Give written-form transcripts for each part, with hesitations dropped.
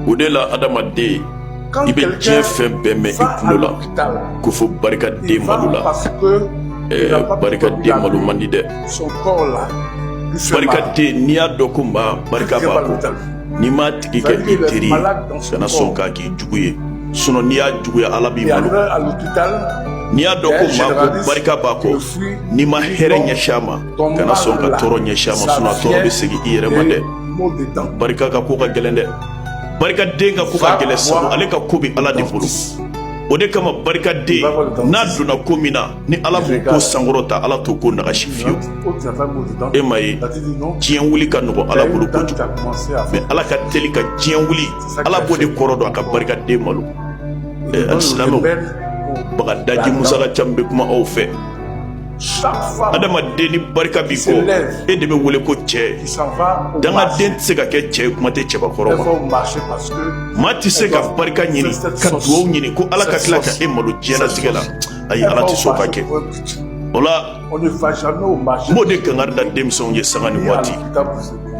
Au-delà Adamade, il peut bien faire bébé et poulola. Qu'il faut barricader Maloula. Barricader Malou Mandide. Son corps là. Barricader Nia Dokumba, Barricabako. Nima Tigeke Iteri, Sana Sonka qui Djouye. Sono Nia Djouye Alabi Malou. À l'hôpital. Nia Dokumba, Barricabako. Nima Here Nyashama, Kana Sonka Toro Nyashama, Sona Toro Besegi Iremade. Barricaka Koka Gelende. Barika den ka ko ka gɛlɛ sabu ale ka ko bi ala de bolo o de kama barika den n'a donna ko min na ni ala b'o ko sankɔrɔta ala t'o ko nagasi fiyewu e ma ye diɲɛ wuli ka nɔgɔ ala bolo kojugu mais ala ka teli ka diɲɛ wuli ala b'o de kɔrɔ dɔn a ka barika den malo alisilamɛw bagadaji musaka caman bɛ kuma aw fɛ adamaden ni barika b'i kɔ e de bɛ wele ko cɛ dangaden tɛ se ka kɛ cɛ ye kuma tɛ cɛbakɔrɔ ma maa tɛ se ka barika ɲini ka dugawu ɲini ko ala ka tila ka e malo diɲɛlatigɛ la ayi ala tɛ sɔn ka kɛ o la n b'o de kankari da denmisɛnw ye sanga ni waati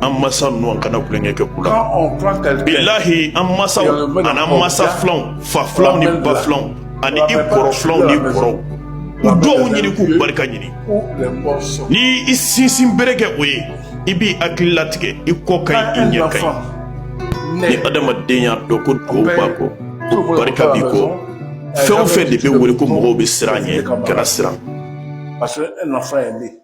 an masa ninnu an kana kulonkɛ kɛ u la bilahi an masaw ani an masa filanw fa filanw ni ba filanw ani i kɔrɔ filanw ni kɔrɔw u dɔw ɲini k'u barika ɲini ni i sinsin bere kɛ o ye i b'i hakili latigɛ i kɔ ka ɲi i ɲɛ ka ɲi ni adamaden y'a dɔn ko dugawu b'a kɔ ko barika b'i kɔ fɛn o fɛn de bɛ wele ko mɔgɔw bɛ siran ɲɛ kana siran. Parce qu'un enfant est né.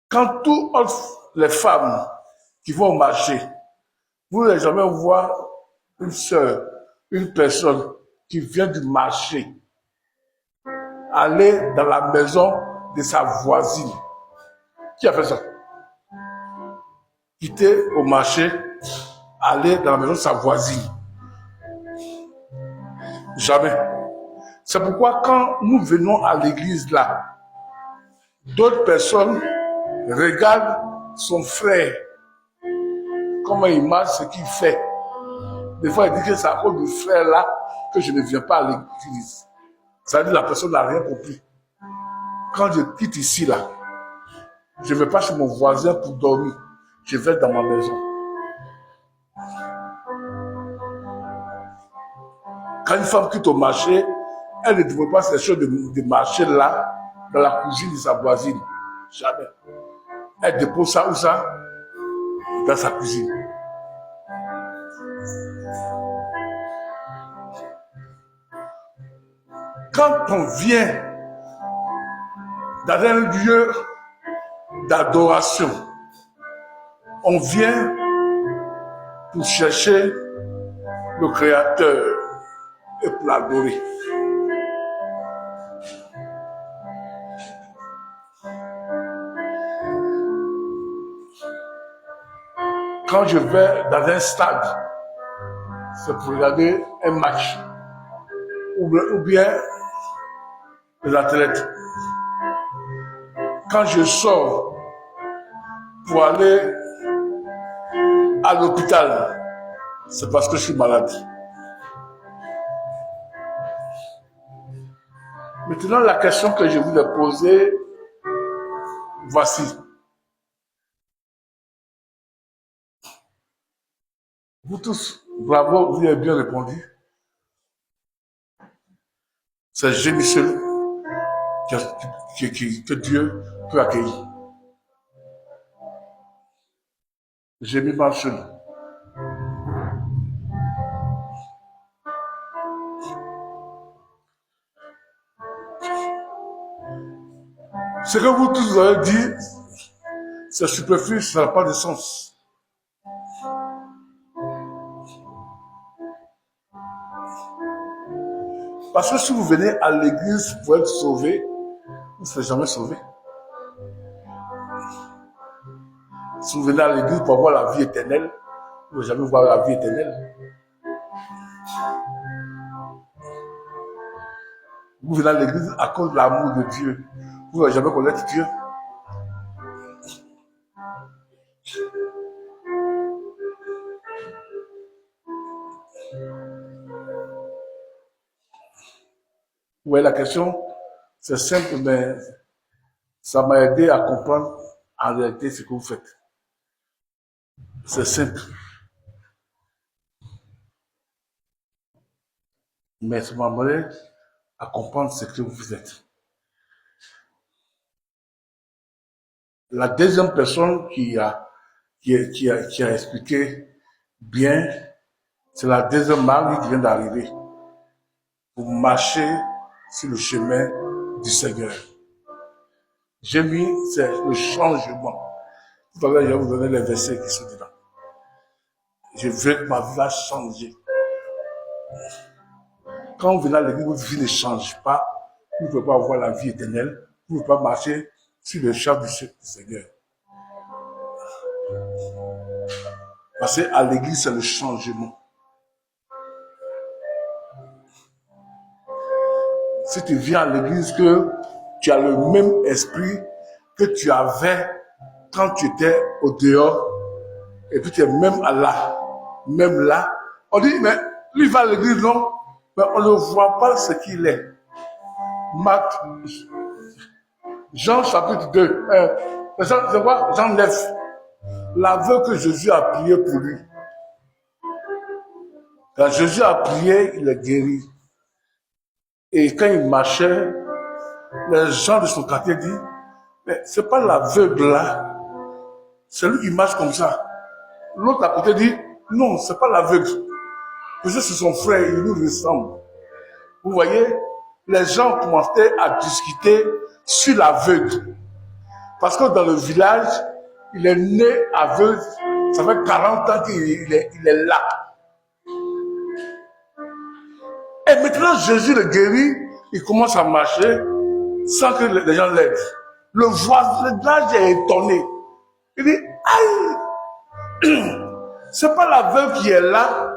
Quand toutes les femmes qui vont marcher, vous n'allez jamais voir une sœur, une personne qui vient du marché aller dans la maison de sa voisine. Qui a fait ça? Quitter au marché, aller dans la maison de sa voisine. Jamais. C'est pourquoi quand nous venons à l'église là, d'autres personnes regardent son frère, comment il marche, ce qu'il fait. Des fois, il dit que c'est à cause du frère là que je ne viens pas à l'église. Ça veut dire que la personne n'a rien compris. Quand je quitte ici là, je ne vais pas chez mon voisin pour dormir. Je vais dans ma maison. Quand une femme quitte au marché, elle ne devrait pas ces choses de marcher là, dans la cuisine de sa voisine. Jamais. Elle dépose ça où ça? Dans sa cuisine. Quand on vient dans un lieu d'adoration, on vient pour chercher le Créateur et pour l'adorer. Quand je vais dans un stade, c'est pour regarder un match ou bien les athlètes. Quand je sors pour aller à l'hôpital, c'est parce que je suis malade. Maintenant, la question que je voulais poser, voici. Vous tous, bravo, vous avez bien répondu. C'est Jésus seul que Dieu peut accueillir. Jésus marche seul. Ce que vous tous avez dit, c'est superflu, ça n'a pas de sens. Parce que si vous venez à l'église pour être sauvé, vous ne serez jamais sauvé. Si vous venez à l'église pour avoir la vie éternelle, vous ne allez jamais voir la vie éternelle. Vous venez à l'église à cause de l'amour de Dieu. Vous ne allez jamais connaître Dieu. Oui, la question, c'est simple, mais ça m'a aidé à comprendre en réalité ce que vous faites. C'est simple. Mais ça m'aimerait à comprendre ce que vous êtes. La deuxième personne qui a expliqué bien, c'est la deuxième Marie qui vient d'arriver pour marcher sur le chemin du Seigneur. J'ai mis, c'est le changement. Tout à l'heure, je vais vous donner les versets qui sont dedans. Je veux que ma vie va changer. Quand vous venez à l'église, votre vie ne change pas. Vous ne pouvez pas avoir la vie éternelle. Vous ne pouvez pas marcher sur le chemin du Seigneur. Parce qu'à l'église, c'est le changement. Si tu viens à l'église, que tu as le même esprit que tu avais quand tu étais au dehors, et puis tu es même là, on dit, mais lui va à l'église, non, mais on ne voit pas ce qu'il est. Jean chapitre 2, c'est quoi? Jean 9, l'aveu que Jésus a prié pour lui. Quand Jésus a prié, il est guéri. Et quand il marchait, les gens de son quartier disent, mais c'est pas l'aveugle là, c'est lui qui marche comme ça. L'autre à côté dit, non, c'est pas l'aveugle. Parce que c'est son frère, il nous ressemble. Vous voyez, les gens commençaient à discuter sur l'aveugle. Parce que dans le village, il est né aveugle, ça fait 40 ans qu'il est là. Et maintenant, Jésus le guérit, il commence à marcher sans que les gens l'aident. Le voisinage est étonné. Il dit, aïe, c'est pas l'aveugle qui est là.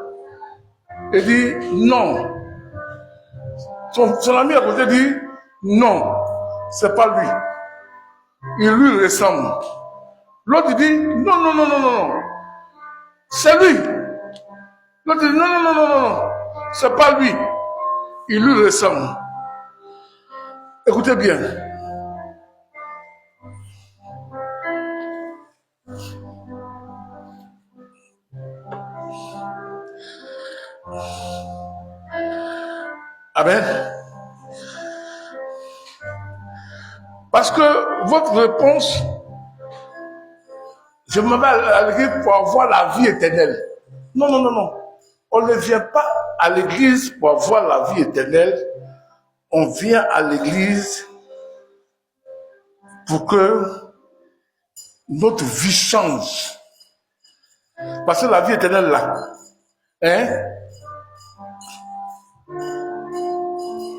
Il dit, non. Son ami à côté dit, non, c'est pas lui. Il lui ressemble. L'autre dit, non, c'est lui. L'autre dit, non, c'est pas lui. Il lui ressemble. Écoutez bien. Amen. Parce que votre réponse, je m'en vais à l'église pour avoir la vie éternelle. Non. On ne vient pas à l'église pour avoir la vie éternelle. On vient à l'église pour que notre vie change. Parce que la vie éternelle là,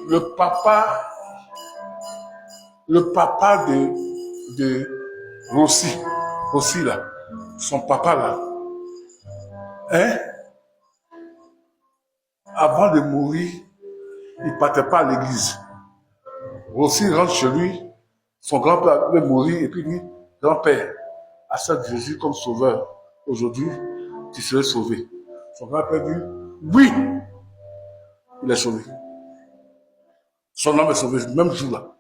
le papa de Rossi là, son papa là, avant de mourir, il ne partait pas à l'église. Rossi rentre chez lui, son grand-père avait mourir, et puis il dit, grand-père, accepte Jésus comme sauveur. Aujourd'hui, tu serais sauvé. Son grand-père dit, oui, il est sauvé. Son âme est sauvé, le même jour là.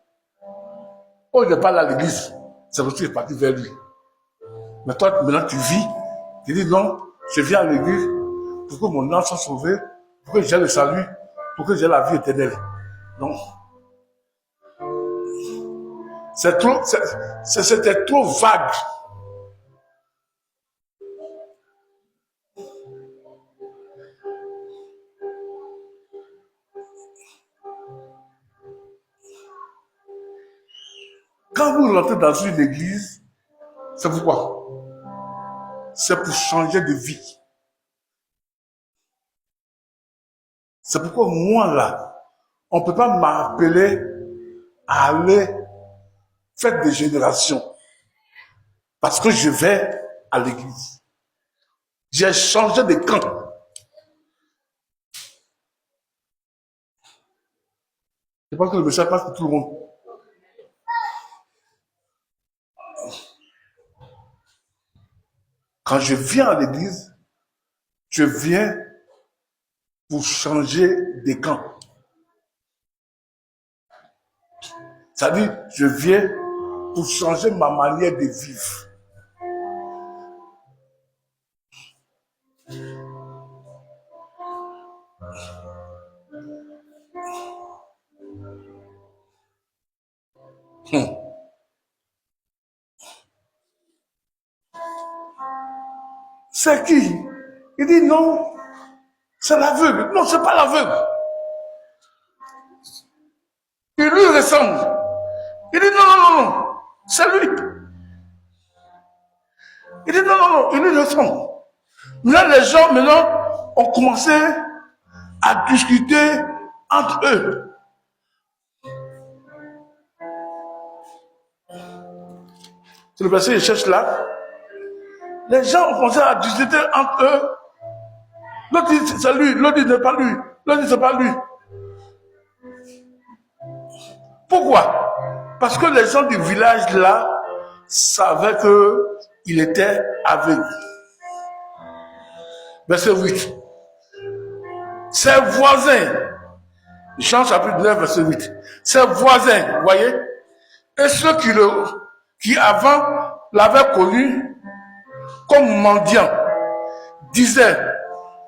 Oh, il n'est pas là à l'église, c'est Rossi qui est parti vers lui. Mais toi, maintenant, tu vis, tu dis, non, je viens à l'église pour que mon âme soit sauvée, pour que j'ai le salut, pour que j'ai la vie éternelle. Non. C'était trop vague. Quand vous rentrez dans une église, c'est pourquoi? C'est pour changer de vie. C'est pourquoi moi là, on ne peut pas m'appeler à aller faire des générations. Parce que je vais à l'église. J'ai changé de camp. Je pense que le message passe pour tout le monde. Quand je viens à l'église, je viens pour changer de camp. C'est-à-dire, je viens pour changer ma manière de vivre. c'est qui? Il dit non, c'est l'aveugle. Non, c'est pas l'aveugle. Il lui ressemble. Il dit non, c'est lui. Il dit non, il lui ressemble. Là, les gens maintenant ont commencé à discuter entre eux. C'est le verset que je cherche là. Les gens ont commencé à discuter entre eux. L'autre dit c'est lui, l'autre dit c'est pas lui, l'autre dit c'est pas lui. Pourquoi? Parce que les gens du village là savaient qu'il était aveugle. Verset 8. Ses voisins, Jean chapitre 9, verset 8. Ses voisins, vous voyez, et ceux qui avant l'avaient connu comme mendiant, disaient,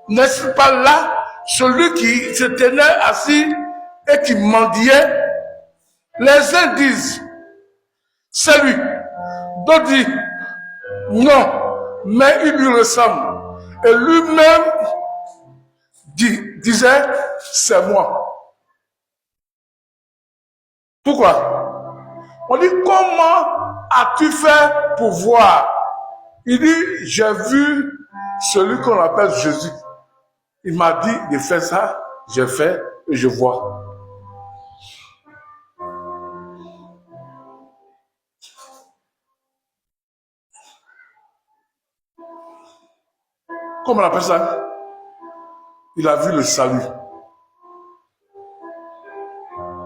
n'est-ce pas là celui qui se tenait assis et qui mendiait? Les uns disent, c'est lui. D'autres disent, non, mais il lui ressemble. Et lui-même disait, c'est moi. Pourquoi? On dit, comment as-tu fait pour voir? Il dit, j'ai vu celui qu'on appelle Jésus. Il m'a dit de faire ça, j'ai fait et je vois. Comment on appelle ça? Il a vu le salut.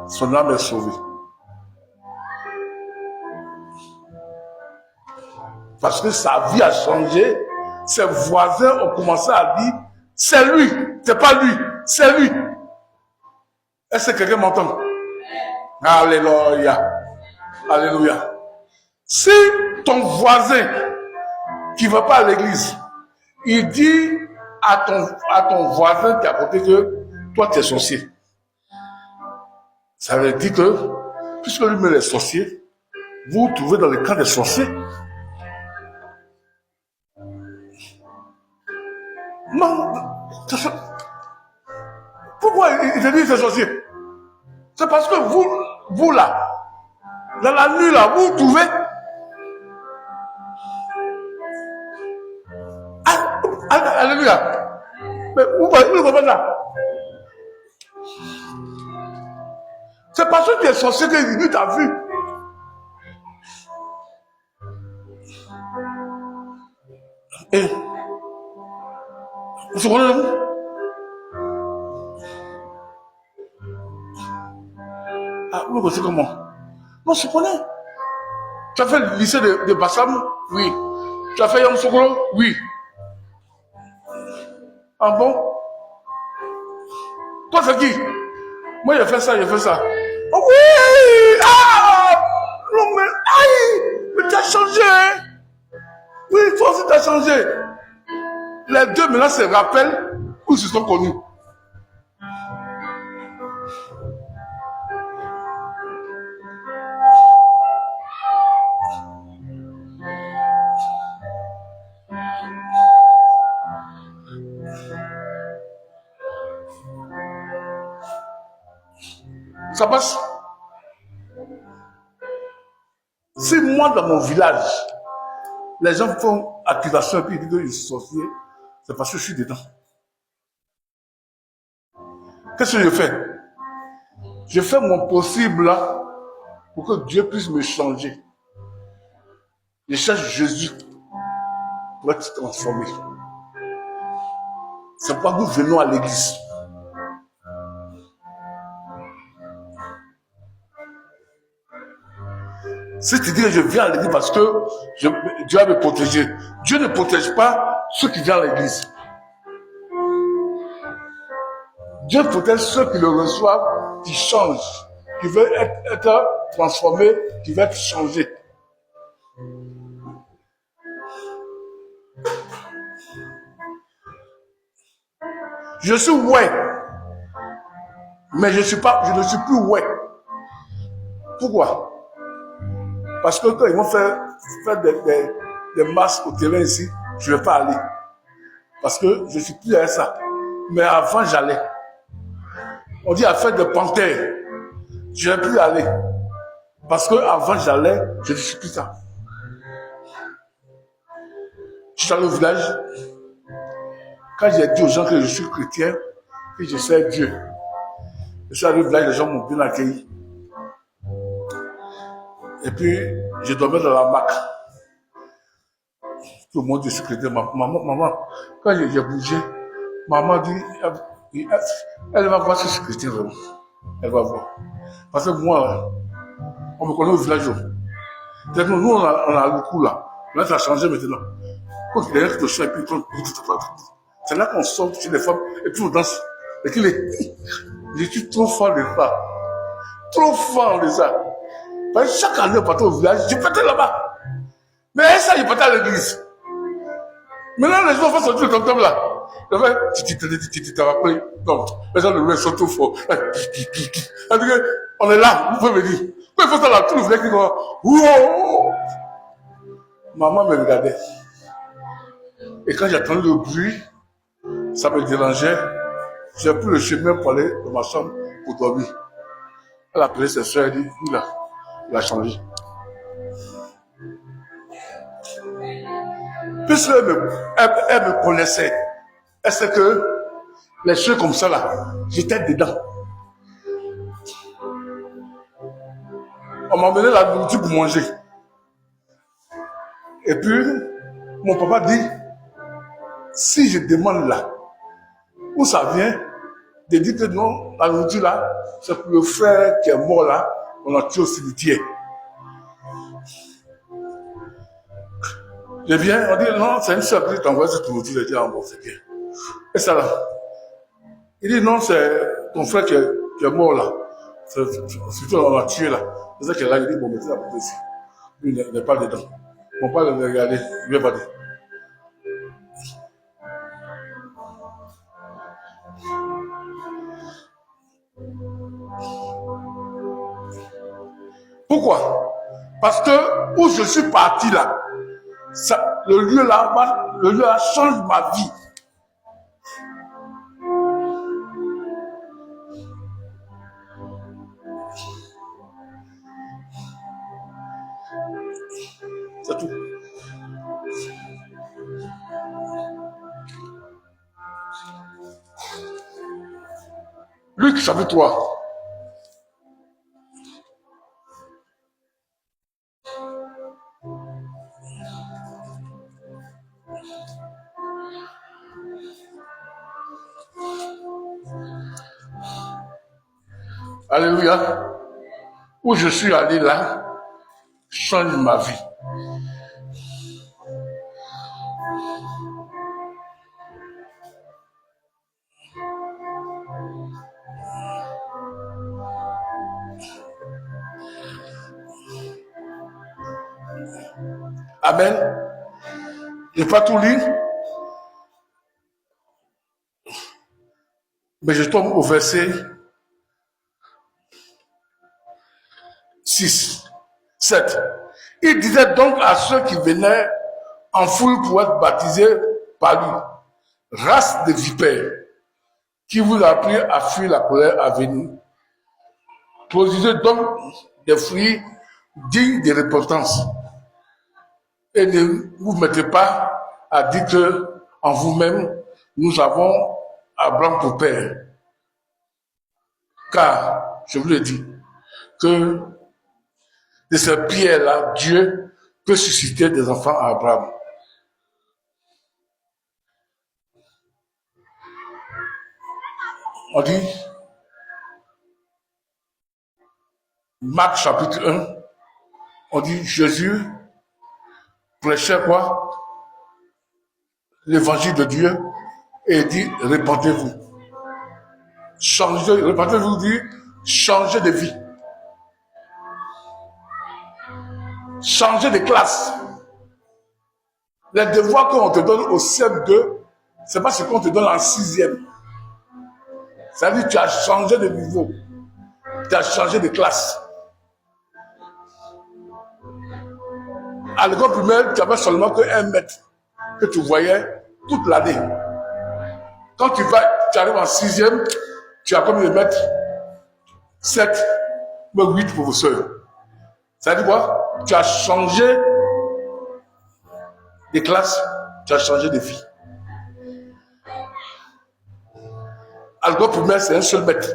Son âme est sauvée. Parce que sa vie a changé. Ses voisins ont commencé à dire, c'est lui, c'est pas lui, c'est lui. Est-ce que quelqu'un m'entend? Alléluia. Alléluia. Si ton voisin qui ne va pas à l'église, il dit à ton voisin qui est à côté que toi tu es sorcier, ça veut dire que, puisque lui-même est sorcier, vous vous trouvez dans le camp des sorciers. Non, pourquoi il te dit que c'est sorcier? C'est parce que vous là, dans la nuit là, vous vous trouvez. Alléluia. Mais où va là? C'est parce que tu es sorcier que Dieu t'a vu. Et vous comprenez? Ah, vous connaissez comment? Non, je connais. Tu as fait le lycée de Bassam? Oui. Tu as fait Yom Sokolo? Oui. Ah bon? Toi, c'est qui? Moi, j'ai fait ça, j'ai fait ça. Oh oui! Ah! Non, mais aïe! Mais tu as changé, hein? Oui, toi aussi, tu as changé. Les deux, maintenant, se rappellent où ils se sont connus. Ça passe. Si moi, dans mon village, les gens font accusation et puis ils disent que je suis sorcier, c'est parce que je suis dedans. Qu'est-ce que je fais? Je fais mon possible là pour que Dieu puisse me changer. Je cherche Jésus pour être transformé. C'est pourquoi nous venons à l'église. Si tu dis que je viens à l'église parce que Dieu va me protéger, Dieu ne protège pas ceux qui viennent à l'église. Dieu protège ceux qui le reçoivent, qui changent, qui veulent être transformés, qui veulent être changés. Je suis ouais, mais je ne suis plus ouais. Pourquoi? Parce que quand ils vont faire des masques au terrain ici, je ne vais pas aller. parce que je ne suis plus à ça. Mais avant, j'allais. On dit à faire de panthère. Je n'ai plus aller. Parce que avant j'allais, je ne suis plus ça. Je suis allé au village. Quand j'ai dit aux gens que je suis chrétien, que je sais Dieu, je suis allé au village, les gens m'ont bien accueilli. Et puis, je dormais dans la Mac. Tout le monde, je suis chrétien. Maman, quand j'ai bougé, maman dit, elle va voir si je suis chrétien vraiment. Elle va voir. Parce que moi, on me connaît au village. Nous, on a le coup là. Là, ça a changé maintenant. Quand il y a un qui te chante, et puis c'est là qu'on sort chez les femmes, et puis on danse. Et qu'il est, je suis trop fort de ça. Trop fort de ça. Parce que chaque année, on partait au village, je partais là-bas. Mais ça, je partais à l'église. Maintenant, les gens vont sortir le tom-tom là. Tu t'as rappelé. Non, les gens le sont trop forts. On est là, vous pouvez me dire. Quand il faut ça là, tout le village qui va. Wow! Maman me regardait. Et quand j'entendais le bruit, ça me dérangeait. J'ai pris le chemin pour aller dans ma chambre pour dormir. Elle a appelé ses soeurs, elle dit, il a changé. Puisqu'elle me connaissait, elle sait que les choses comme ça là, j'étais dedans. On m'a amené la nourriture pour manger. Et puis, mon papa dit, si je demande là, où ça vient, de dire que non, la nourriture là, c'est pour le frère qui est mort là, on a tué au cimetière. Je viens, on dit non, c'est une soeur qui t'envoie cette nourriture, je dis, ah bon, c'est bien. Et ça là, il dit non, c'est ton frère qui est mort là, c'est surtout on l'a tué là. C'est ça qu'il est là, il dit, bon, mais tu l'as pas ici. Lui, il n'est pas dedans. Mon père le regardait, il ne veut pas dire. Pourquoi? Parce que où je suis parti là, ça, le lieu là change ma vie. C'est tout. Luc chapitre 3. Alléluia. Où je suis allé là, change ma vie. Amen. Je n'ai pas tout lu, mais je tombe au verset 6, 7. Il disait donc à ceux qui venaient en foule pour être baptisés par lui, race de vipères, qui vous a appris à fuir la colère à venir. Produisez donc des fruits dignes de repentance. Et ne vous mettez pas à dire que en vous-même, nous avons Abraham pour père. Car, je vous le dis, que de ces pierres-là, Dieu peut susciter des enfants à Abraham. On dit, Marc chapitre 1, on dit Jésus prêchait quoi? L'évangile de Dieu et dit répandez-vous. Changez, répandez-vous dit changez de vie. Changez de classe. Les devoirs qu'on te donne au CM2, c'est pas ce qu'on te donne en 6e. C'est-à-dire que tu as changé de niveau. Tu as changé de classe. À l'école primaire, tu avais seulement que 1 mètre que tu voyais toute l'année. Quand tu arrives en 6e, tu as combien de maîtres? 7, mais 8 professeurs. Ça veut dire quoi? Tu as changé de classe, tu as changé de vie. À l'école primaire, c'est un seul maître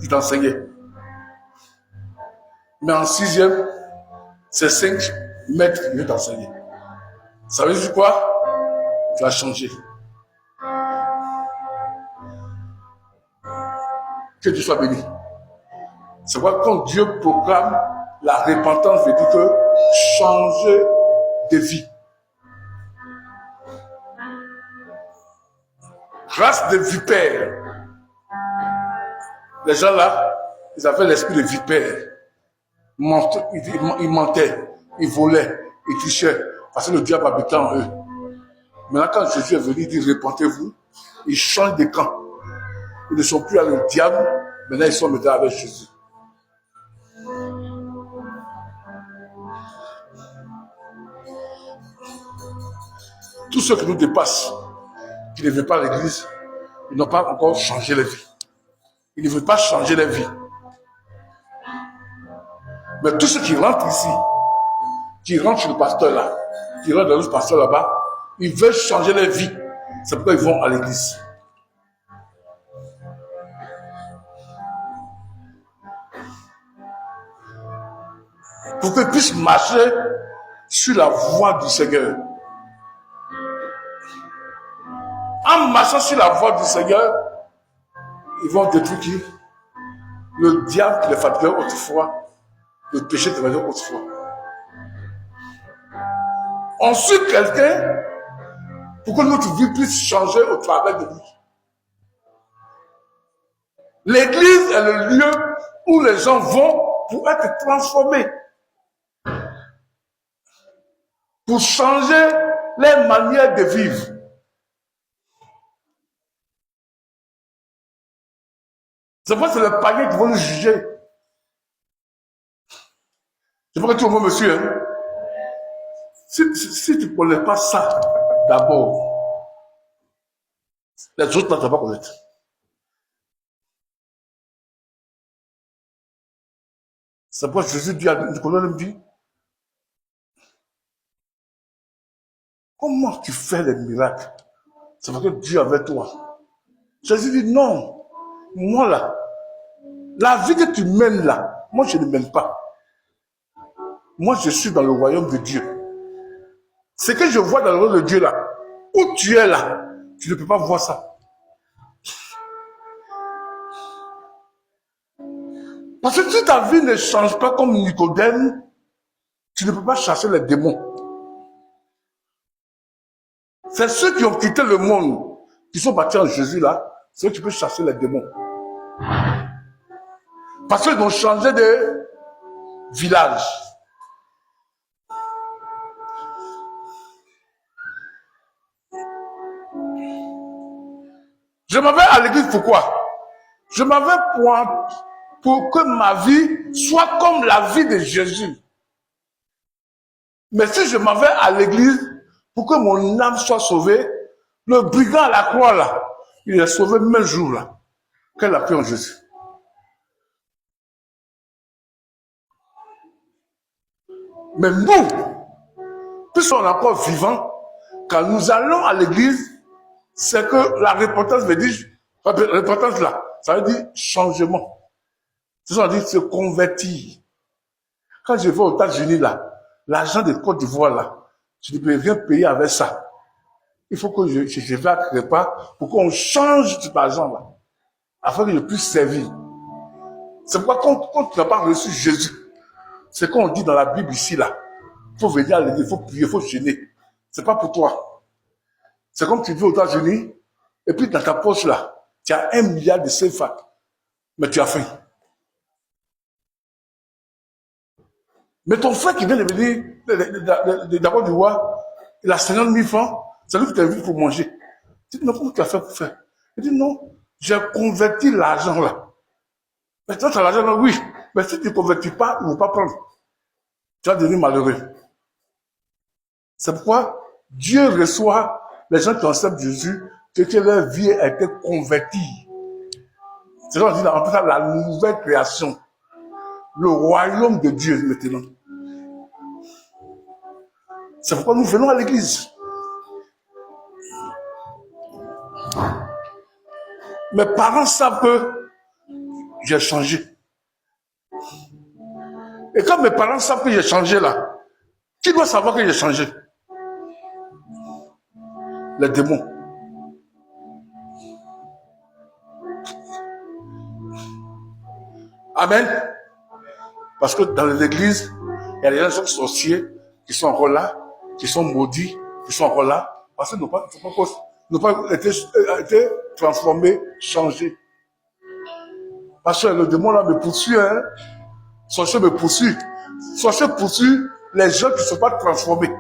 qui t'enseignait. Mais en 6e, c'est 5 maîtres qui viennent t'enseigner. Ça veut dire quoi? Tu as changé. Que Dieu soit béni. C'est pourquoi quand Dieu proclame la repentance, veut dire que changer de vie. Race de vipères. Les gens là, ils avaient l'esprit de vipère. Ils mentaient, ils volaient, ils trichaient, parce que le diable habitait en eux. Maintenant, quand Jésus est venu, il dit repentez-vous, ils changent de camp. Ils ne sont plus avec le diable, maintenant ils sont maintenant avec Jésus. Tous ceux qui nous dépassent, qui ne veulent pas l'église, ils n'ont pas encore changé la vie. Ils ne veulent pas changer la vie. Mais tous ceux qui rentrent ici, qui rentrent chez le pasteur là, qui rentrent dans le pasteur là-bas, ils veulent changer leur vie. C'est pourquoi ils vont à l'église. Pour qu'ils puissent marcher sur la voie du Seigneur. En marchant sur la voie du Seigneur, ils vont détruire qui? Le diable qui les fatiguait autrefois, le péché qui les fatiguait autrefois. On suit quelqu'un pour que notre vie puisse changer au travers de lui. L'église est le lieu où les gens vont pour être transformés. Pour changer les manières de vivre. C'est pourquoi c'est le païen qui va nous juger. C'est pourquoi tu vois, monsieur, hein? Si tu ne connais pas ça, d'abord, les autres n'entendent pas connaître. C'est pourquoi Jésus dit à Nicolas, il dit, comment tu fais les miracles? C'est parce que Dieu est avec toi. Jésus dit, non, moi là, la vie que tu mènes là, moi je ne mène pas. Moi je suis dans le royaume de Dieu. Ce que je vois dans le royaume de Dieu là, où tu es là, tu ne peux pas voir ça. Parce que si ta vie ne change pas comme Nicodème, tu ne peux pas chasser les démons. C'est ceux qui ont quitté le monde, qui sont partis en Jésus là, c'est eux qui peuvent chasser les démons. Parce qu'ils ont changé de village. Je m'en vais à l'église pourquoi? Je m'en vais pour que ma vie soit comme la vie de Jésus. Mais si je m'en vais à l'église pour que mon âme soit sauvée, le brigand à la croix là, il est sauvé le même jour là, qu'elle a cru en Jésus. Mais nous, puisqu'on est encore vivants, quand nous allons à l'église, c'est que la repentance veut dire, repentance là, ça veut dire changement. C'est ça, ça veut dire se convertir. Quand je vais aux États-Unis là, l'argent de Côte d'Ivoire là, je ne peux rien payer avec ça. Il faut que je vais à Crépa pour qu'on change cet argent là, afin que je puisse servir. C'est pourquoi quand tu n'as pas reçu Jésus, c'est qu'on dit dans la Bible ici là, il faut venir à l'église, il faut prier, il faut jeûner. C'est pas pour toi. C'est comme tu vis aux États-Unis, et puis dans ta poche là, tu as 1 milliard de CFA, mais tu as faim. Mais ton frère qui vient de venir d'abord du roi, il a 50 000 francs, c'est lui qui t'invite pour manger. Tu dis, non, comment tu as fait pour faire? Il dit, non, j'ai converti l'argent là. Mais toi, tu as l'argent là, oui. Mais si tu ne convertis pas, ils ne vont pas prendre. Tu vas devenir malheureux. C'est pourquoi Dieu reçoit les gens qui acceptent Jésus c'est que leur vie a été convertie. C'est ça qu'on dit en fait la nouvelle création. Le royaume de Dieu maintenant. C'est pourquoi nous venons à l'église. Mes parents savent que j'ai changé. Et quand mes parents savent que j'ai changé là, qui doit savoir que j'ai changé? Les démons. Amen. Parce que dans les églises, il y a des gens sorciers qui sont encore là, qui sont maudits, qui sont encore là, parce qu'ils n'ont pas été transformés, changés. Parce que le démon là me poursuit, hein. Sorcier me poursuit. Sorcier poursuit les gens qui ne sont pas transformés.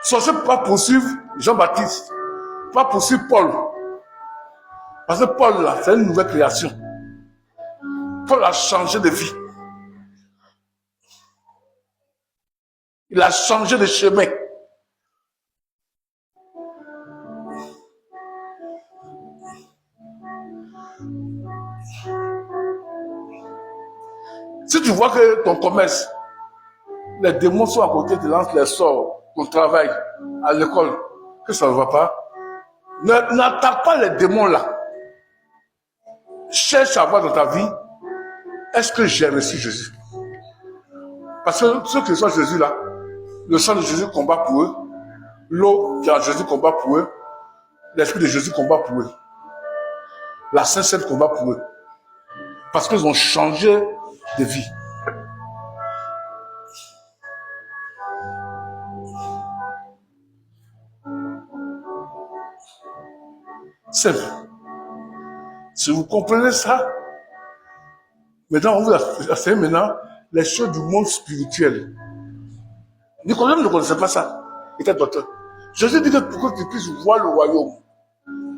Sorcier ne peut pas poursuivre Jean-Baptiste, pas poursuivre Paul. Parce que Paul là, c'est une nouvelle création. Paul a changé de vie. Il a changé de chemin. Si tu vois que ton commerce, les démons sont à côté, tu lances les sorts, ton travail, à l'école, que ça ne va pas, n'attaque pas les démons là. Cherche à voir dans ta vie, est-ce que j'ai reçu Jésus? Parce que ceux qui sont Jésus là, le sang de Jésus combat pour eux, l'eau qui est en Jésus combat pour eux, l'esprit de Jésus combat pour eux, la Sainte Seine combat pour eux. Parce qu'ils ont changé de vie. Simple. Si vous comprenez ça, maintenant on vous enseigne maintenant les choses du monde spirituel. Nicodème ne connaissait pas ça. Il était docteur. Jésus dit que pour que tu puisses voir le royaume,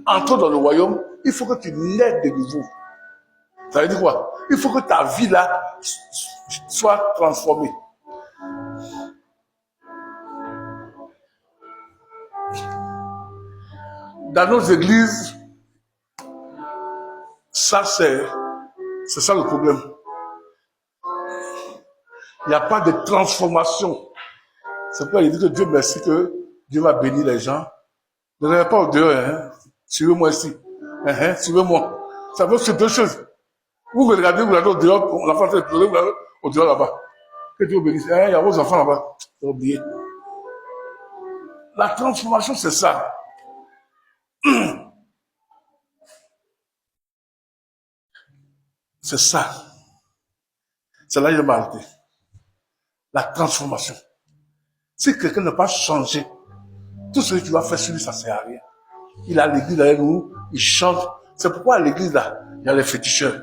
entrer dans le royaume, il faut que tu naies de nouveau. Ça veut dire quoi? Il faut que ta vie là soit transformée. Dans nos églises, ça c'est ça le problème. Il n'y a pas de transformation. C'est pourquoi il dit que Dieu merci que Dieu va bénir les gens. Ne regardez pas au dehors, hein. Suivez-moi ici. Suivez-moi. Ça veut dire deux choses. Vous regardez au dehors, l'enfant fait pleurer, vous regardez au dehors là-bas. Que Dieu bénisse. Il y a vos enfants là-bas. Vous avez oublié. La transformation, c'est ça. C'est ça. C'est là que je vais m'arrêter. La transformation. Si quelqu'un n'a pas changé, tout ce que tu vas faire sur lui, ça ne sert à rien. Il a l'église avec nous, il chante. C'est pourquoi à l'église là, il y a les féticheurs,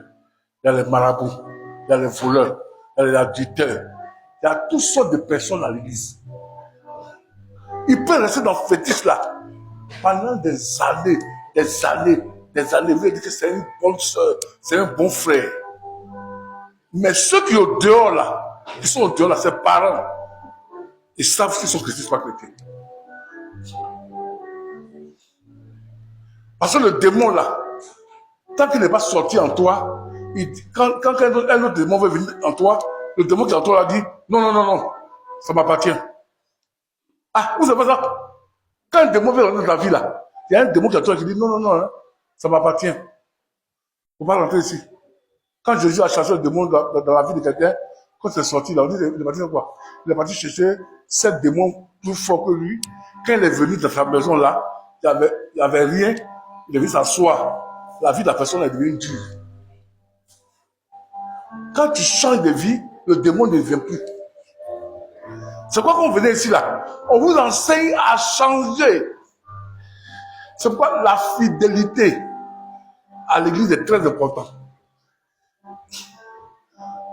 il y a les marabouts, il y a les voleurs, il y a les adultères. Il y a toutes sortes de personnes à l'église. Il peut rester dans le fétiche là pendant des années, des années, des années. Vous dire que c'est une bonne soeur, c'est un bon frère. Mais ceux qui sont au dehors là, ses parents, ils savent s'ils sont chrétiens ou pas chrétiens. Parce que le démon là, tant qu'il n'est pas sorti en toi, quand un autre démon veut venir en toi, le démon qui est en toi là dit non, ça m'appartient. Ah, vous savez ça? Quand un démon veut rentrer dans ta vie là, il y a un démon qui est en toi qui dit non, hein, ça m'appartient. Il ne faut pas rentrer ici. Quand Jésus a chassé le démon dans la vie de quelqu'un, quand c'est sorti là, on dit il est parti quoi? Il est parti chercher 7 démons plus forts que lui. Quand il est venu dans sa maison là, il n'y avait rien. Il est venu s'asseoir. La vie de la personne est devenue dure. Quand tu changes de vie, le démon ne vient plus. C'est pourquoi quand vous venez ici là, on vous enseigne à changer. C'est pourquoi la fidélité à l'église est très importante.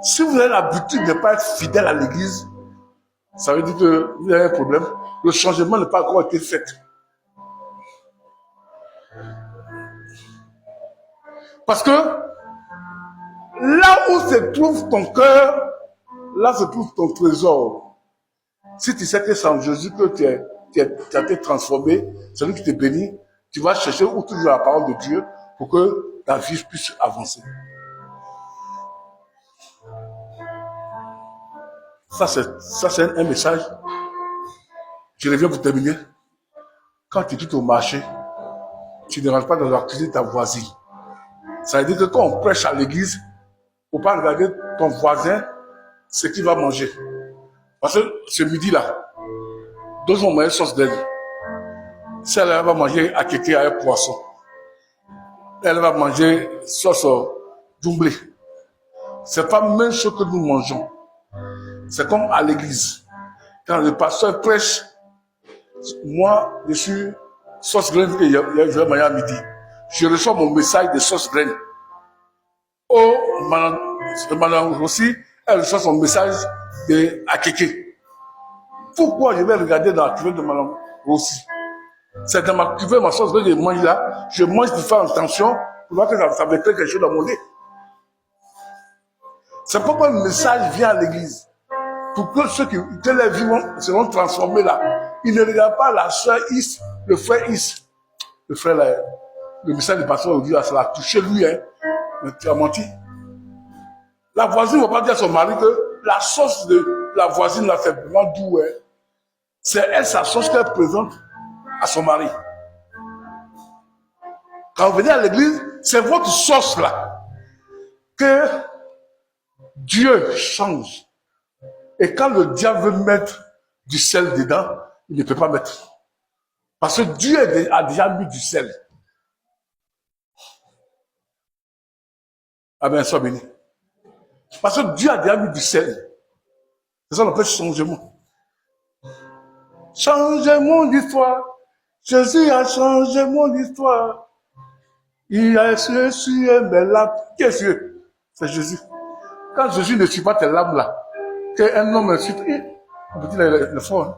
Si vous avez l'habitude de ne pas être fidèle à l'église, ça veut dire que vous avez un problème. Le changement n'a pas encore été fait. Parce que là où se trouve ton cœur, là se trouve ton trésor. Si tu sais que c'est en Jésus que tu es tu as été transformé, c'est lui qui te bénit, tu vas chercher autour de la parole de Dieu pour que ta vie puisse avancer. Ça, c'est un message. Je reviens pour terminer. Quand tu quittes au marché, tu ne rentres pas dans la cuisine de ta voisine. Ça veut dire que quand on prêche à l'église, il ne faut pas regarder ton voisin ce qu'il va manger. Parce que ce midi-là, deux vont manger sauce d'aile. Celle-là va manger à kéké avec poisson. Elle va manger sauce doublée. Ce n'est pas la même chose que nous mangeons. C'est comme à l'église. Quand le pasteur prêche, moi, je suis sauce graine que je vais manger à midi. Je reçois mon message de sauce graine. Oh, madame aussi, elle reçoit son message de akéké. Pourquoi je vais regarder dans la cuvée de madame Rossi? C'est dans ma cuvée, ma sauce graine que je mange là. Je mange pour faire attention, pour voir que ça me crée quelque chose dans mon nez. C'est pourquoi le message vient à l'église. Pour que ceux que les vies seront transformés là. Ils ne regardent pas la soeur Is, le frère Is. Le frère là, le message du pasteur aujourd'hui, ça l'a touché lui, hein. Mais tu as menti. La voisine ne va pas dire à son mari que la sauce de la voisine là, c'est vraiment doux, hein. C'est elle, sa sauce qu'elle présente à son mari. Quand vous venez à l'église, c'est votre sauce là que Dieu change. Et quand le diable veut mettre du sel dedans, il ne peut pas mettre. Parce que Dieu a déjà mis du sel. Amen, sois béni. Parce que Dieu a déjà mis du sel. C'est ça qu'on appelle changement. Changer mon histoire. Jésus a changé mon histoire. Il a sué mes larmes. Qui est Dieu? C'est Jésus. Quand Jésus ne suit pas tes larmes là, qu'un homme suit, on peut dire le fort. Hein?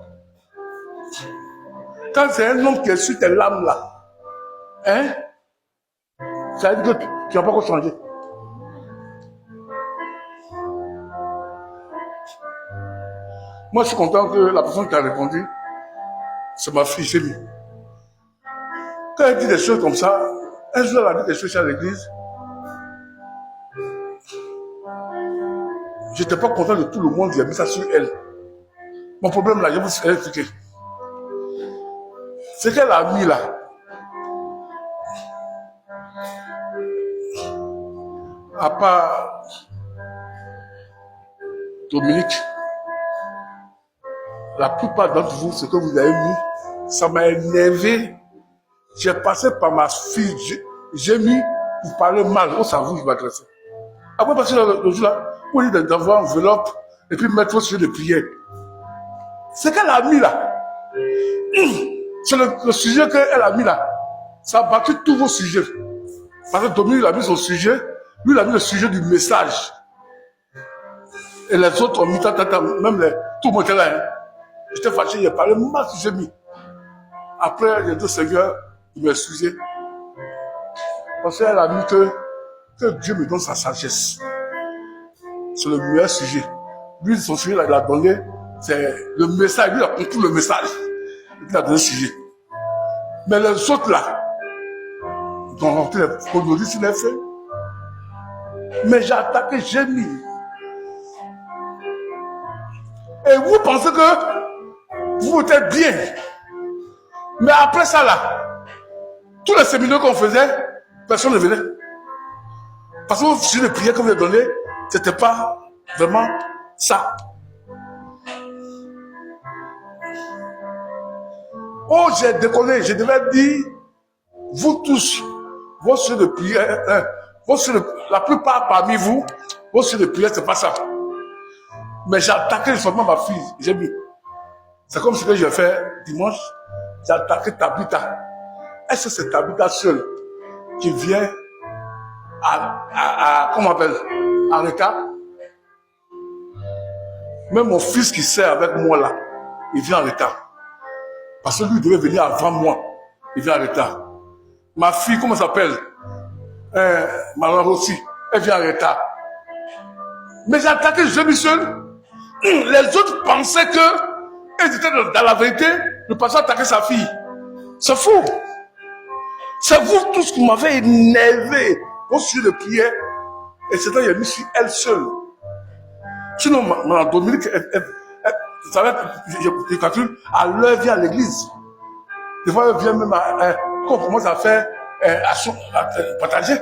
Quand c'est un homme qui suit tes larmes là, hein, ça veut dire que tu n'as pas encore changé. Moi, je suis content que la personne qui a répondu, c'est ma fille, c'est lui. Quand elle dit des choses comme ça, un jour, elle a dit des choses à l'église. Je n'étais pas content de tout le monde, j'ai mis ça sur elle. Mon problème là, je vais vous expliquer. Ce qu'elle a mis là, à part Dominique, la plupart d'entre vous, ce que vous avez mis, ça m'a énervé. J'ai passé par ma fille, j'ai mis pour parler mal, au cerveau, je m'adressais. Après, passer le jour là, pour lui d'avoir une enveloppe et puis mettre au sujet de prière. Ce qu'elle a mis là, c'est le sujet qu'elle a mis là. Ça a battu tous vos sujets. Parce que Dominique a mis son sujet, lui il a mis le sujet du message. Et les autres ont mis même tout le monde était là. Hein. J'étais fâché, j'ai parlé mal que j'ai mis. Après, les deux seigneurs, ils m'ont excusé. Parce qu'elle a mis que Dieu me donne sa sagesse. C'est le meilleur sujet. Lui, son sujet, il a donné, c'est le message. Lui, il a compris le message. Il a donné le sujet. Mais les autres, là, ils ont rentré les chronologies sur les faits. Mais j'ai attaqué, j'ai mis. Et vous pensez que vous êtes bien. Mais après ça, là, tous les séminaires qu'on faisait, personne ne venait. Parce que le sujet de prière que vous avez donné, c'était pas vraiment ça. Oh, j'ai déconné, je devais dire, vous tous, vos sujets de prière, la plupart parmi vous, vos sujets de prière, c'est pas ça. Mais j'ai attaqué seulement ma fille, j'ai mis. C'est comme ce que j'ai fait dimanche, j'ai attaqué Tabitha. Est-ce que c'est Tabitha seule qui vient comment on appelle, en retard? Même mon fils qui sert avec moi là, il vient en retard. Parce que lui, il devait venir avant moi. Il vient en retard. Ma fille, comment ça s'appelle? Madame Rossi, elle vient en retard. Mais j'ai attaqué, je suis seul. Les autres pensaient que ils étaient dans la vérité. Le pasteur a attaqué sa fille. C'est fou. C'est vous tous qui m'avez énervé au sujet de prière. Et c'est là qu'il a mis sur elle seule. Sinon, Mme Dominique, vous savez, je calcule, à l'heure, vient à l'église. Des fois, elle vient même quand on commence à faire à partager.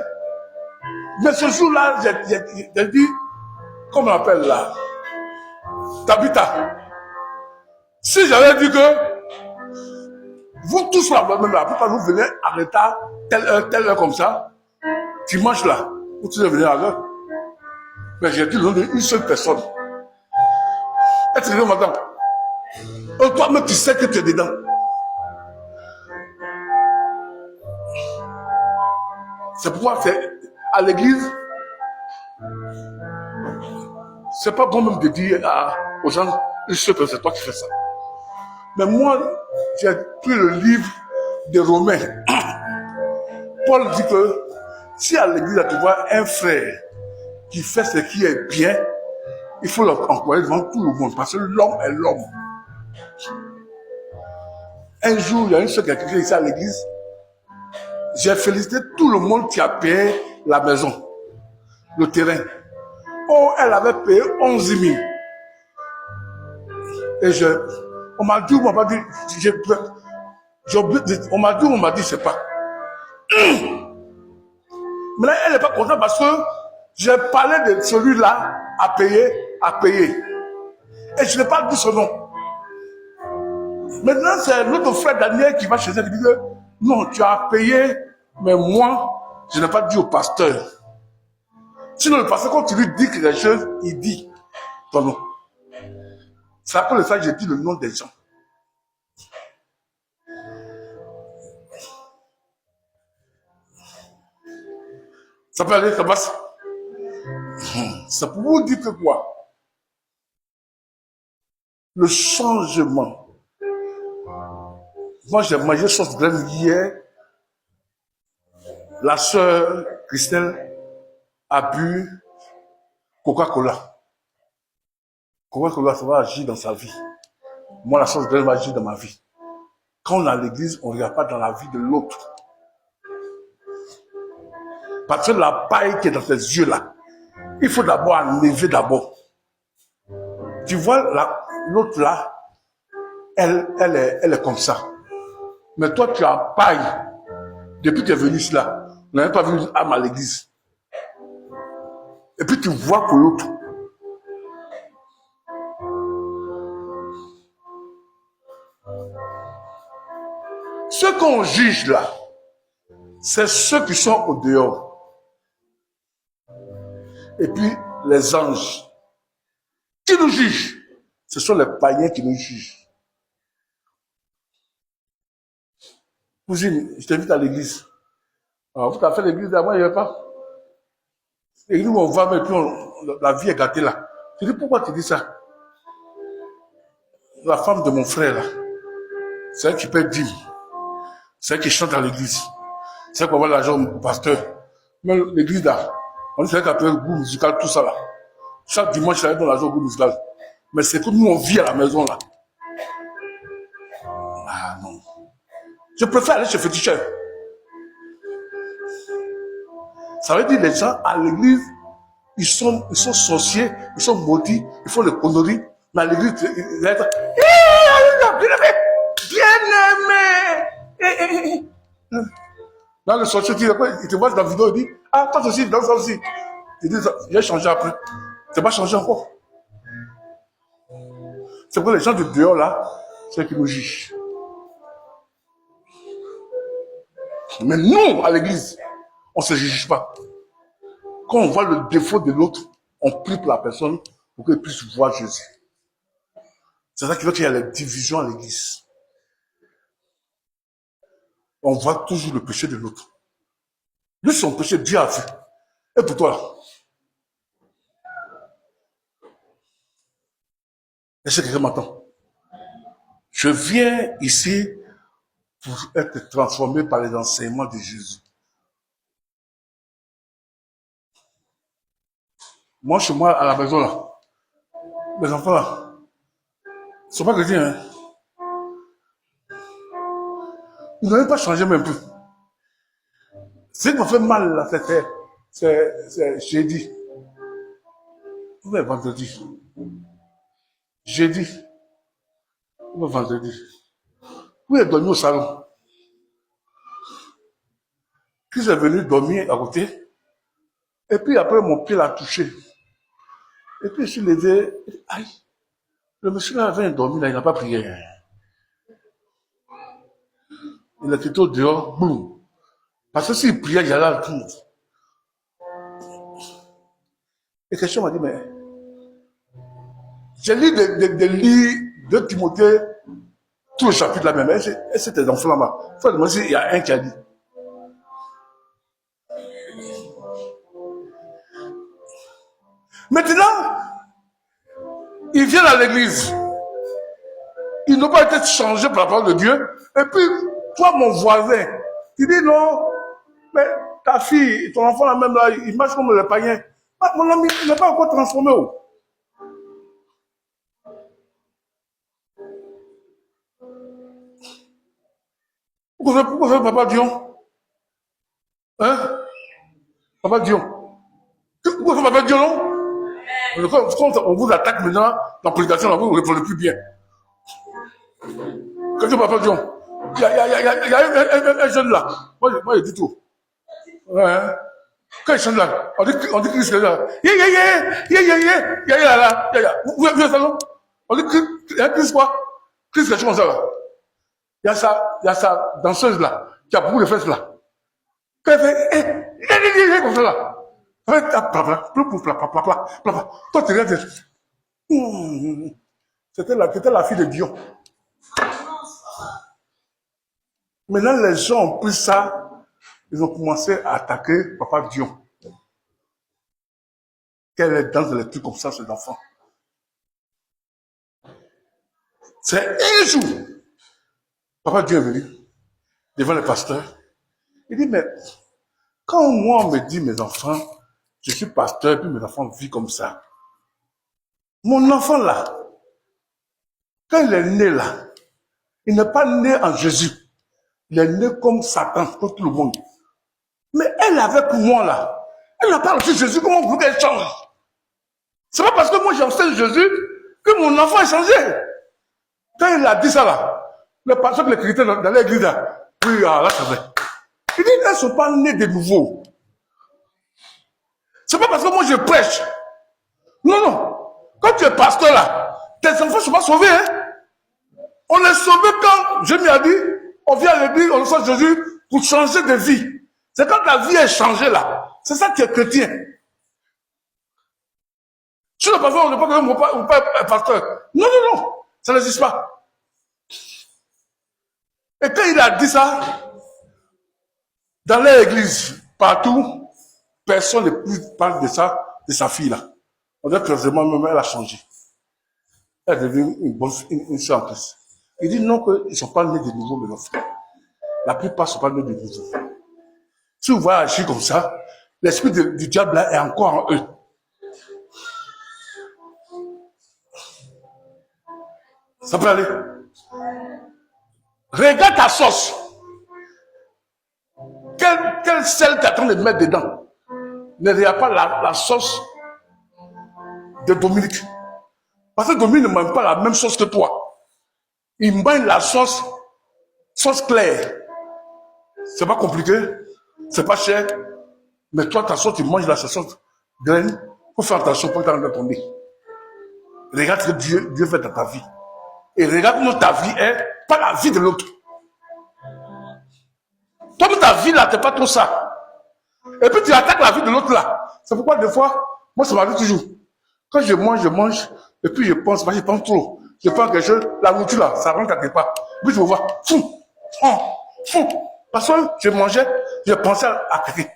Mais ce jour-là, j'ai dit, comment on appelle là, Tabitha. Si j'avais dit que vous tous là, même la plupart vous venez en retard, telle heure comme ça, dimanche là, vous tous venez à l'heure. Mais j'ai dit le nom d'une seule personne. Est-ce que madame? Toi-même, tu sais que tu es dedans. C'est pourquoi à l'église, c'est pas bon même de dire aux gens, une seule personne, c'est toi qui fais ça. Mais moi, j'ai pris le livre de Romains. Paul dit que si à l'église, tu vois un frère qui fait ce qui est bien, il faut l'encourager devant tout le monde, parce que l'homme est l'homme. Un jour, il y a une soeur qui a quelqu'un ici à l'église. J'ai félicité tout le monde qui a payé la maison, le terrain. Oh, elle avait payé 11 000. Et on m'a dit, on m'a pas dit, on m'a dit, on m'a dit, je sais pas. Maintenant, elle n'est pas contente parce que j'ai parlé de celui-là à payer. Et je n'ai pas dit son nom. Maintenant, c'est notre frère Daniel qui va chez elle et dit que non, tu as payé, mais moi, je n'ai pas dit au pasteur. Sinon, le pasteur, quand tu lui dis quelque chose, il dit ton nom. C'est après ça que j'ai dit le nom des gens. Ça peut aller, ça passe. Ça pour vous dire que quoi? Le changement. Moi, j'ai mangé sauce graine hier. La sœur Christelle a bu Coca-Cola. Coca-Cola, ça va agir dans sa vie. Moi, la sauce graine va agir dans ma vie. Quand on est à l'église, on ne regarde pas dans la vie de l'autre. Parce que la paille qui est dans tes yeux là, il faut d'abord enlever d'abord. Tu vois, l'autre là, elle est comme ça. Mais toi, tu as paille. Depuis que tu es venu ici là, on n'avait pas vu une âme à l'église. Et puis tu vois que l'autre. Ceux qu'on juge là, c'est ceux qui sont au dehors. Et puis les anges. Qui nous jugent? Ce sont les païens qui nous jugent. Cousine, je t'invite à l'église. Alors, vous t'avez fait l'église d'avant, il n'y avait pas. L'église où on va, mais puis la vie est gâtée là. Tu dis, pourquoi tu dis ça? La femme de mon frère là, c'est elle qui paie 10. C'est elle qui chante à l'église. C'est elle qui envoie l'argent au pasteur. Même l'église là, on dit c'est elle qui a payé le goût musical, tout ça là. Chaque dimanche, elle donne l'argent au goût musical. Mais c'est comme nous, on vit à la maison là. Ah non. Je préfère aller chez féticheur. Ça veut dire les gens à l'église, ils sont sorciers, ils sont maudits, ils font des conneries. Mais à l'église, ils vont être bien-aimé. Dans le sorcier, il te voit dans la vidéo, il dit, ah, toi aussi, dans ça aussi. Il dit, j'ai changé après. C'est pas changé encore. C'est pour les gens de dehors là, c'est qui nous jugent. Mais nous, à l'église, on ne se juge pas. Quand on voit le défaut de l'autre, on prie pour la personne pour qu'elle puisse voir Jésus. C'est ça qui fait qu'il y a les divisions à l'église. On voit toujours le péché de l'autre. Lui, son péché, Dieu a fait. Et pour toi, là, est-ce que quelqu'un m'entend? Je viens ici pour être transformé par les enseignements de Jésus. Moi, chez moi, à la maison, là, mes enfants, là, ils ne sont pas chrétiens, hein. Ils n'ont même pas changé même plus. Ce qui m'a fait mal, là, c'est jeudi. Ou bien vendredi. Jeudi. Ou bien vendredi. Où est dormi au salon? Puis est venu dormir à côté. Et puis après, mon pied l'a touché. Et puis je suis levé. Aïe. Le monsieur là avait dormi, là, il n'a pas prié. Il a quitté au dehors, boum. Parce que s'il priait, il allait à tout. Et quelqu'un m'a dit, mais j'ai lu des livres de Timothée, tout le chapitre là même. Et c'était dans Flamma. Il y a un qui a dit. Maintenant, ils viennent à l'église. Ils n'ont pas été changés par la parole de Dieu. Et puis, toi, mon voisin, tu dis non, mais ta fille, ton enfant là même là, il marche comme le païen. Ah, mon ami, il n'est pas encore transformé. Pourquoi fait Papa Dion? Hein? Papa Dion. Pourquoi fait Papa Dion, non? Quand on vous attaque maintenant, dans la prédication, vous ne répondez plus bien. Qu'est-ce que Papa Dion? Il y a un jeune là. Moi, je dis tout. Ouais. Quand il chante là, on dit Christ est là. Vous avez vu ça, non? On dit Christ quoi? Christ est comme ça là. Il y a sa danseuse là, qui a beaucoup de fesses là. Quand elle fait, comme ça là. Toi, tu regardes. C'était la fille de Dion. Maintenant, les gens ont pris ça, ils ont commencé à attaquer Papa Dion. Quelle est dans les trucs comme ça, ces enfants? C'est un jour. Papa Dieu est venu devant le pasteur. Il dit, mais quand moi on me dit, mes enfants, je suis pasteur, puis mes enfants vivent comme ça. Mon enfant là, quand il est né là, il n'est pas né en Jésus. Il est né comme Satan, comme tout le monde. Mais elle avec moi là, elle n'a pas reçu Jésus, comment vous voulez qu'elle change? C'est pas parce que moi j'enseigne Jésus que mon enfant a changé. Quand il a dit ça là, le pasteur qui l'écritait dans l'église là, oui, là c'est vrai. Il dit, elles ne sont pas nées de nouveau. C'est pas parce que moi je prêche. Non, non. Quand tu es pasteur là, tes enfants ne sont pas sauvés. Hein? On est sauvés quand, je m'y ai dit, on vient à l'église, on reçoit Jésus pour changer de vie. C'est quand la vie est changée là. C'est ça qui est chrétien. Si le pasteur, on ne peut pas que mon père est pasteur. Non, non, non. Ça n'existe pas. Et quand il a dit ça, dans l'église, partout, personne ne plus parle de ça, de sa fille là. On dirait que vraiment, même elle a changé. Elle est devenue une soeur en Christ. Il dit non, qu'ils ne sont pas nés de nouveau, mes enfants. La plupart ne sont pas nés de nouveau. Si vous voyez agir comme ça, l'esprit du diable là est encore en eux. Ça peut aller. Regarde ta sauce. Quel sel tu attends de mettre dedans? Ne regarde pas la sauce de Dominique. Parce que Dominique ne mange pas la même sauce que toi. Il mange la sauce claire. C'est pas compliqué. C'est pas cher. Mais toi, ta sauce, tu manges la sauce graine. Il faut faire attention pour t'en ton nez. Regarde ce que Dieu fait dans ta vie. Et regarde comment ta vie est, pas la vie de l'autre. Toi, ta vie là, t'es pas trop ça. Et puis tu attaques la vie de l'autre là. C'est pourquoi des fois, moi ça m'arrive toujours. Quand je mange, et puis je pense trop. Je prends quelque chose, la nourriture là, ça rentre quelque part. Puis je me vois, parce que je mangeais, je pensais à quelqu'un.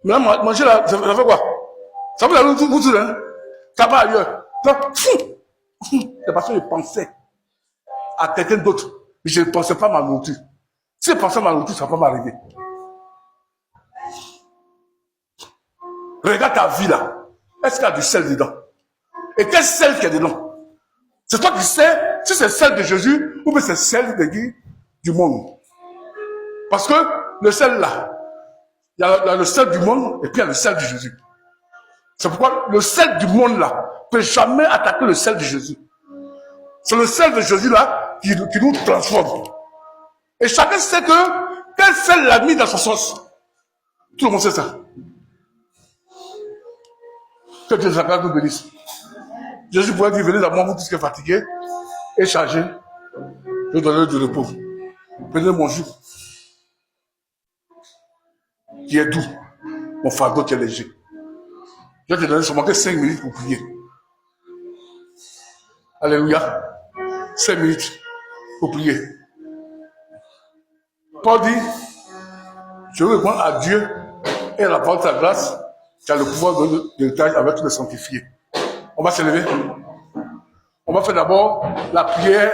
Mais là, manger là, ça fait quoi? Ça fait la nourriture, hein? Ça va ailleurs. C'est parce que je pensais à quelqu'un d'autre. Mais je ne pensais pas à ma nourriture. Si je pensais à ma nourriture, ça ne va pas m'arriver. Regarde ta vie là. Est-ce qu'il y a du sel dedans? Et quel sel qu'il y a dedans? C'est toi qui sais si c'est celle de Jésus ou bien c'est celle du du monde. Parce que le sel là, il y a le sel du monde et puis il y a le sel de Jésus. C'est pourquoi le sel du monde là ne peut jamais attaquer le sel de Jésus. C'est le sel de Jésus là qui nous transforme. Et chacun sait que quel sel l'a mis dans sa sauce. Tout le monde sait ça. Que Dieu nous bénisse. Jésus pourrait dire, venez à moi, vous tous qui êtes fatigués et chargés, je donnerai du repos. Prenez mon jus, qui est doux, mon fardeau qui est léger. Je vais te donner seulement que 5 minutes pour prier. Alléluia. 5 minutes pour prier. Paul dit, je veux répondre à Dieu et à la parole de sa grâce, qui a le pouvoir de l'héritage avec tous les sanctifiés. On va se lever. On va faire d'abord la prière